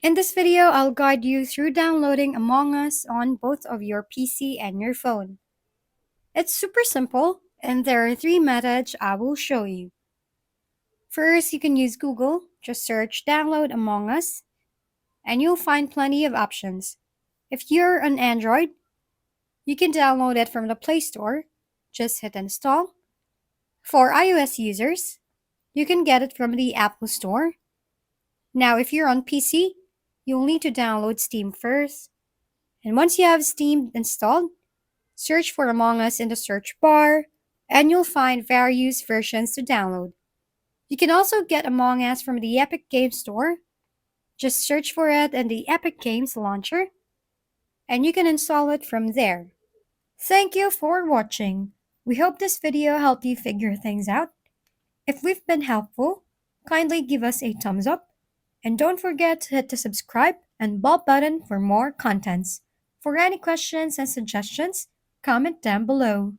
In this video, I'll guide you through downloading Among Us on both of your PC and your phone. It's super simple, and there are three methods I will show you. First, you can use Google. Just search download Among Us, and you'll find plenty of options. If you're on Android, you can download it from the Play Store. Just hit install. For iOS users, you can get it from the Apple Store. Now, if you're on PC, you'll need to download Steam first. And once you have Steam installed, search for Among Us in the search bar, and you'll find various versions to download. You can also get Among Us from the Epic Games Store. Just search for it in the Epic Games launcher, and you can install it from there. Thank you for watching. We hope this video helped you figure things out. If we've been helpful, kindly give us a thumbs up, and don't forget to hit the subscribe and bell button for more contents. For any questions and suggestions, comment down below.